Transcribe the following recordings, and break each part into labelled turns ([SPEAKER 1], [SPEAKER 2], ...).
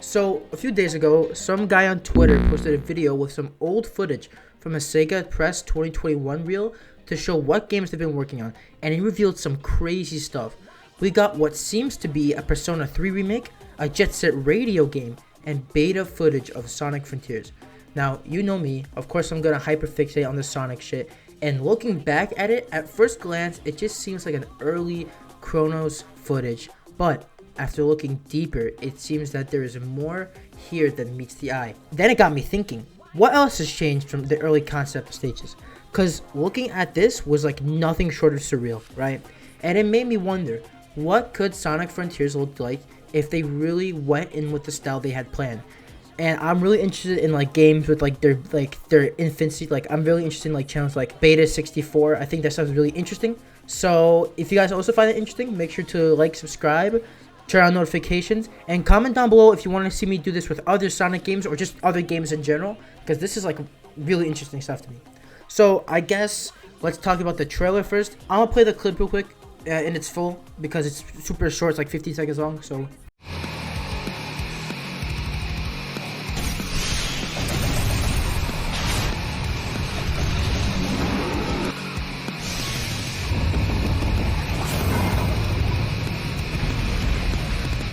[SPEAKER 1] So, a few days ago, some guy on Twitter posted a video with some old footage from a Sega Press 2021 reel to show what games they've been working on, and he revealed some crazy stuff. We got what seems to be a Persona 3 remake, a Jet Set Radio game, and beta footage of Sonic Frontiers. Now, you know me, of course I'm gonna hyperfixate on the Sonic shit, and looking back at it, at first glance, it just seems like an early Chronos footage, but after looking deeper, it seems that there is more here than meets the eye. Then it got me thinking, what else has changed from the early concept stages? Cause looking at this was like nothing short of surreal, right? And it made me wonder, what could Sonic Frontiers look like if they really went in with the style they had planned? And I'm really interested in like games with like their infancy. Like I'm really interested in like channels like Beta 64. I think that sounds really interesting. So if you guys also find it interesting, make sure to like, subscribe, turn on notifications, and comment down below if you want to see me do this with other Sonic games or just other games in general, because this is like really interesting stuff to me. So I guess let's talk about the trailer first. I'm gonna play the clip real quick in its full because it's super short. It's like 15 seconds long. So.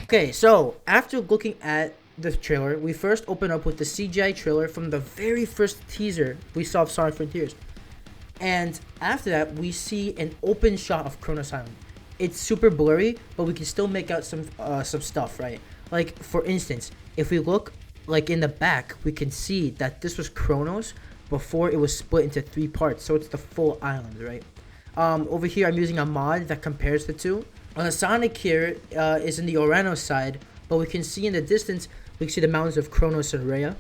[SPEAKER 1] Okay, so after looking at the trailer, we first open up with the CGI trailer from the very first teaser we saw of Sonic Frontiers. And after that, we see an open shot of Chronos Island. It's super blurry, but we can still make out some stuff, right? Like, for instance, if we look like in the back, we can see that this was Chronos before it was split into 3 parts. So it's the full island, right? Over here, I'm using a mod that compares the two. Sonic here is in the Orano side, but we can see in the distance, we can see the mountains of Chronos and Rhea.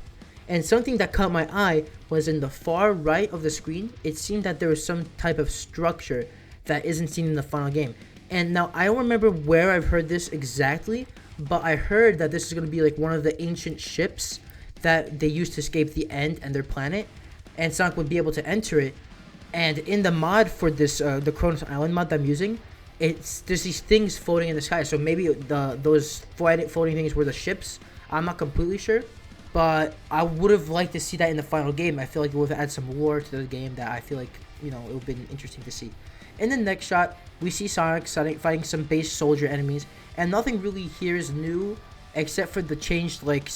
[SPEAKER 1] And something that caught my eye was in the far right of the screen, it seemed that there was some type of structure that isn't seen in the final game. And now, I don't remember where I've heard this exactly, but I heard that this is going to be like one of the ancient ships that they used to escape the end and their planet, and Sonic would be able to enter it. And in the mod for this, the Chronos Island mod that I'm using, there's these things floating in the sky. So maybe those floating things were the ships. I'm not completely sure, but I would have liked to see that in the final game. I feel like it would have added some lore to the game that I feel like, you know, it would have been interesting to see. In the next shot, we see Sonic fighting some base soldier enemies, and nothing really here is new except for the changed like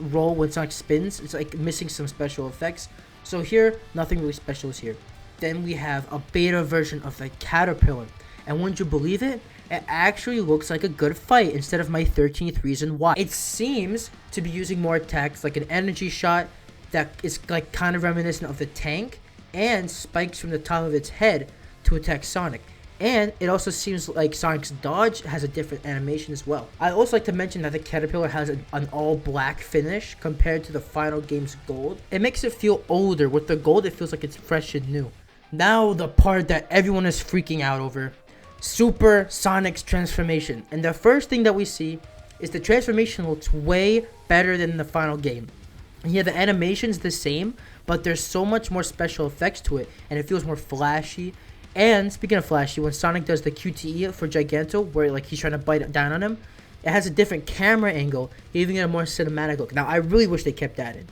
[SPEAKER 1] roll when Sonic spins. It's like missing some special effects. So here, nothing really special is here. Then we have a beta version of the Caterpillar. And wouldn't you believe it? It actually looks like a good fight instead of my 13th reason why. It seems to be using more attacks, like an energy shot that is like kind of reminiscent of the tank, and spikes from the top of its head to attack Sonic. And it also seems like Sonic's dodge has a different animation as well. I also like to mention that the Caterpillar has an all black finish compared to the final game's gold. It makes it feel older. With the gold, it feels like it's fresh and new. Now the part that everyone is freaking out over. Super Sonic's transformation. And the first thing that we see is the transformation looks way better than the final game. And yeah, the animation's the same, but there's so much more special effects to it, and it feels more flashy. And speaking of flashy, when Sonic does the QTE for Giganto, where like he's trying to bite down on him, it has a different camera angle, giving it a more cinematic look. Now, I really wish they kept that in.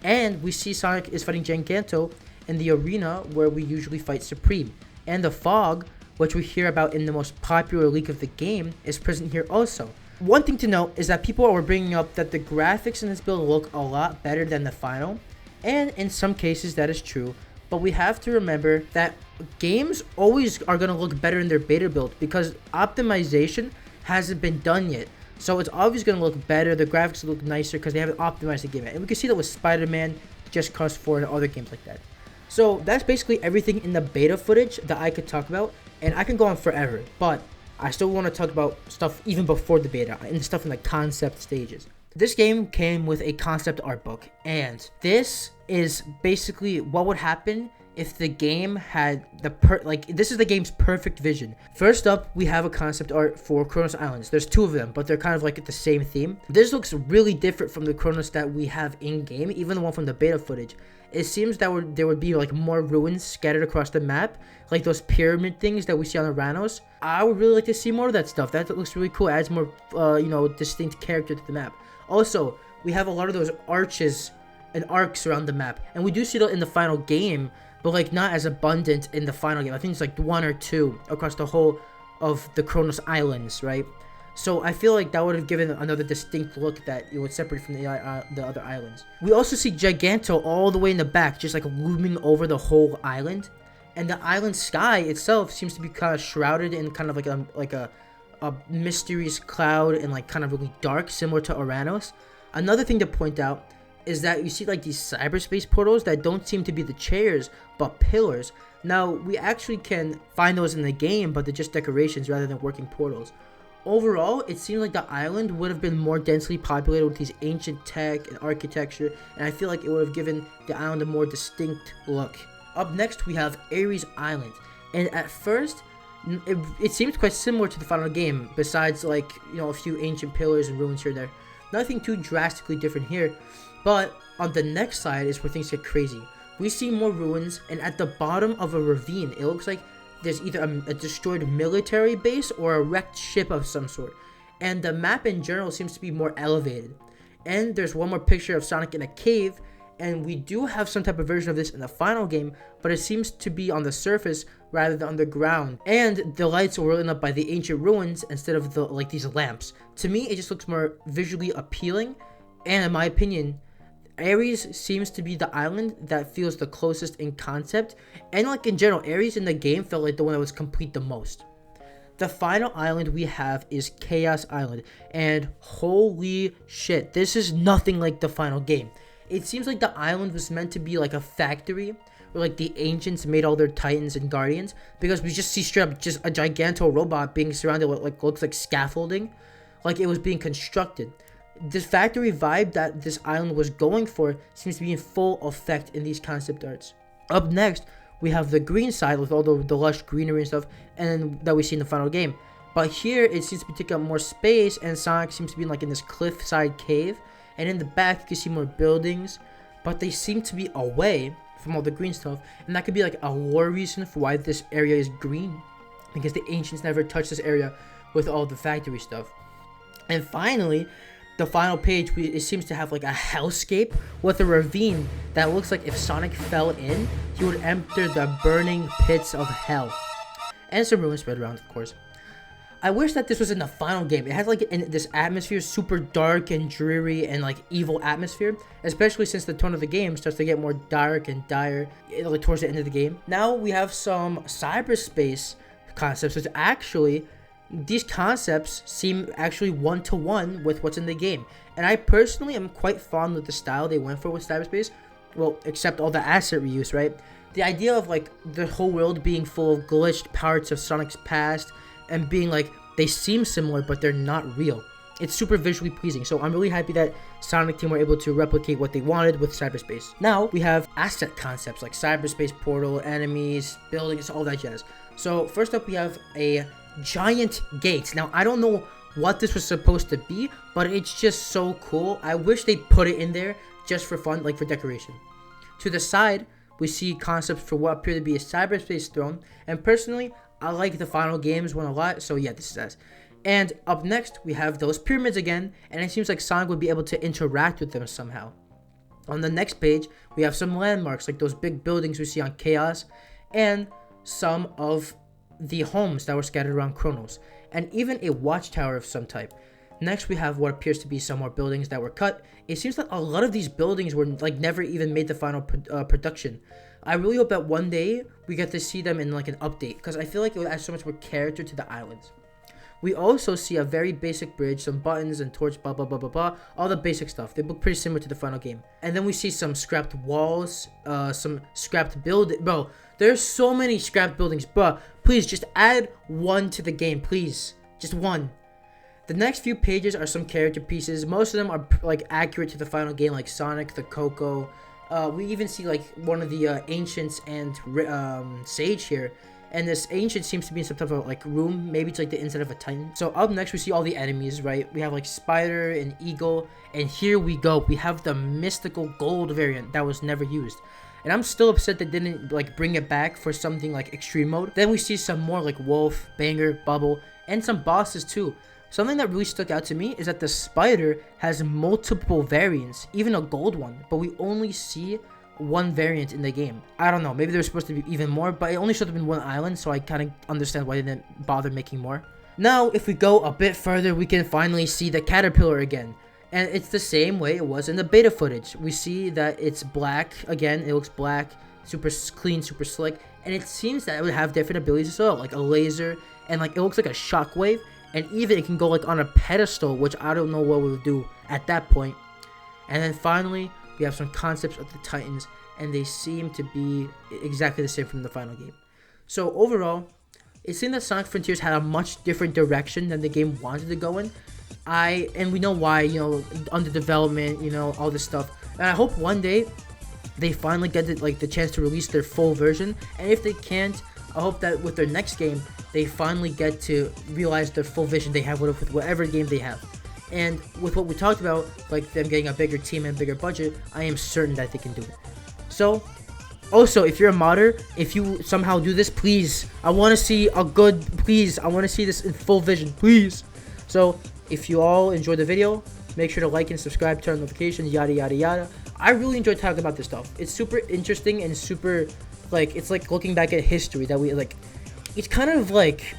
[SPEAKER 1] And we see Sonic is fighting Giganto in the arena where we usually fight Supreme. And the fog, which we hear about in the most popular leak of the game, is present here also. One thing to note is that people were bringing up that the graphics in this build look a lot better than the final, and in some cases that is true, but we have to remember that games always are going to look better in their beta build because optimization hasn't been done yet. So it's always going to look better, the graphics look nicer because they haven't optimized the game yet. And we can see that with Spider-Man, Just Cause 4, and other games like that. So that's basically everything in the beta footage that I could talk about. And I can go on forever, but I still want to talk about stuff even before the beta and stuff in the concept stages. This game came with a concept art book, and this is basically what would happen if the game had this is the game's perfect vision. First up, we have a concept art for Chronos Islands. There's 2 of them, but they're kind of like the same theme. This looks really different from the Chronos that we have in game, even the one from the beta footage. It seems that there would be like more ruins scattered across the map, like those pyramid things that we see on Oranos. I would really like to see more of that stuff. That looks really cool. It adds more, distinct character to the map. Also, we have a lot of those arches and arcs around the map, and we do see that in the final game, but like not as abundant in the final game. I think it's like 1 or 2 across the whole of the Kronos Islands, right? So I feel like that would have given another distinct look that it would separate from the other islands. We also see Giganto all the way in the back, just like looming over the whole island, and the island sky itself seems to be kind of shrouded in kind of like a mysterious cloud and like kind of really dark, similar to Uranus. Another thing to point out is that you see like these cyberspace portals that don't seem to be the chairs but pillars. Now we actually can find those in the game, but they're just decorations rather than working portals. Overall, it seems like the island would have been more densely populated with these ancient tech and architecture, and I feel like it would have given the island a more distinct look. Up next, we have Ares Island, and at first, it seems quite similar to the final game, besides like, you know, a few ancient pillars and ruins here and there. Nothing too drastically different here, but on the next side is where things get crazy. We see more ruins, and at the bottom of a ravine, it looks like there's either a destroyed military base or a wrecked ship of some sort. And the map in general seems to be more elevated. And there's one more picture of Sonic in a cave, and we do have some type of version of this in the final game, but it seems to be on the surface rather than underground. And the lights were lit up by the ancient ruins instead of these lamps. To me, it just looks more visually appealing, and in my opinion, Ares seems to be the island that feels the closest in concept, and like in general, Ares in the game felt like the one that was complete the most. The final island we have is Chaos Island, and holy shit, this is nothing like the final game. It seems like the island was meant to be like a factory where like the ancients made all their titans and guardians, because we just see straight up just a giganto robot being surrounded with like looks like scaffolding, like it was being constructed. This factory vibe that this island was going for seems to be in full effect in these concept arts. Up next, we have the green side with all the lush greenery and stuff, and that we see in the final game. But here, it seems to be taking up more space, and Sonic seems to be like in this cliffside cave. And in the back, you can see more buildings, but they seem to be away from all the green stuff. And that could be like a lore reason for why this area is green, because the ancients never touched this area with all the factory stuff. And finally, the final page, it seems to have like a hellscape with a ravine that looks like if Sonic fell in, he would enter the burning pits of hell. And some ruins spread around, of course. I wish that this was in the final game. It has like in this atmosphere, super dark and dreary and like evil atmosphere, especially since the tone of the game starts to get more dark and dire like towards the end of the game. Now we have some cyberspace concepts, which actually, these concepts seem actually one-to-one with what's in the game. And I personally am quite fond of the style they went for with cyberspace. Well, except all the asset reuse, right? The idea of like the whole world being full of glitched parts of Sonic's past and being like, they seem similar, but they're not real. It's super visually pleasing, so I'm really happy that Sonic Team were able to replicate what they wanted with cyberspace. Now, we have asset concepts like cyberspace portal, enemies, buildings, all that jazz. So, first up, we have a giant gate. Now, I don't know what this was supposed to be, but it's just so cool. I wish they put it in there just for fun, like for decoration. To the side, we see concepts for what appear to be a cyberspace throne, and personally, I like the final games one a lot, so yeah, this is us. And up next, we have those pyramids again, and it seems like Sonic would be able to interact with them somehow. On the next page, we have some landmarks, like those big buildings we see on Chaos, and some of the homes that were scattered around Kronos, and even a watchtower of some type. Next, we have what appears to be some more buildings that were cut. It seems that a lot of these buildings were like never even made the final production. I really hope that one day we get to see them in like an update, because I feel like it would add so much more character to the islands. We also see a very basic bridge, some buttons and torch, blah blah blah blah blah, all the basic stuff. They look pretty similar to the final game. And then we see some scrapped walls, some scrapped building. Bro, there's so many scrapped buildings, bro. Please just add one to the game, please. Just one. The next few pages are some character pieces. Most of them are like accurate to the final game, like Sonic, the Coco. We even see like one of the ancients and Sage here. And this ancient seems to be in some type of like room. Maybe it's like the inside of a titan. So up next we see all the enemies, right? We have like Spider and Eagle. And here we go. We have the mystical gold variant that was never used. And I'm still upset they didn't like bring it back for something like extreme mode. Then we see some more like Wolf, Banger, Bubble, and some bosses too. something that really stuck out to me is that the spider has multiple variants, even a gold one, but we only see one variant in the game. I don't know, maybe there's supposed to be even more, but it only showed up in one island, so I kind of understand why they didn't bother making more. Now, if we go a bit further, we can finally see the caterpillar again. And it's the same way it was in the beta footage. We see that it's black again, it looks black, super clean, super slick, and it seems that it would have different abilities as well, like a laser, and like it looks like a shockwave, and even it can go like on a pedestal, which I don't know what we would do at that point. And then finally, we have some concepts of the Titans, and they seem to be exactly the same from the final game. So overall, it seemed that Sonic Frontiers had a much different direction than the game wanted to go in. And we know why, you know, under development, you know, all this stuff. And I hope one day they finally get the chance to release their full version. And if they can't, I hope that with their next game, they finally get to realize their full vision they have with whatever game they have. And with what we talked about, like them getting a bigger team and bigger budget, I am certain that they can do it. So, also, if you're a modder, if you somehow do this, please, I want to see I want to see this in full vision, please. So, if you all enjoyed the video, make sure to like and subscribe, turn on notifications, yada yada yada. I really enjoyed talking about this stuff. It's super interesting and super, like, it's like looking back at history that we, like, it's kind of like,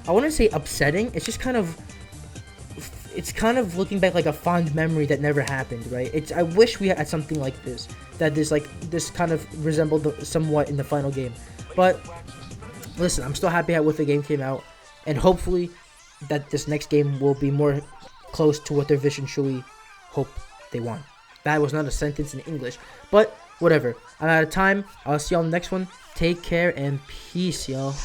[SPEAKER 1] I want to say upsetting. It's just kind of looking back like a fond memory that never happened, right? I wish we had something like this, that this kind of resembled somewhat in the final game. But listen, I'm still happy with the game came out, and hopefully that this next game will be more close to what their vision truly hope they want. That was not a sentence in English, but whatever. I'm out of time. I'll see y'all in the next one. Take care and peace, y'all.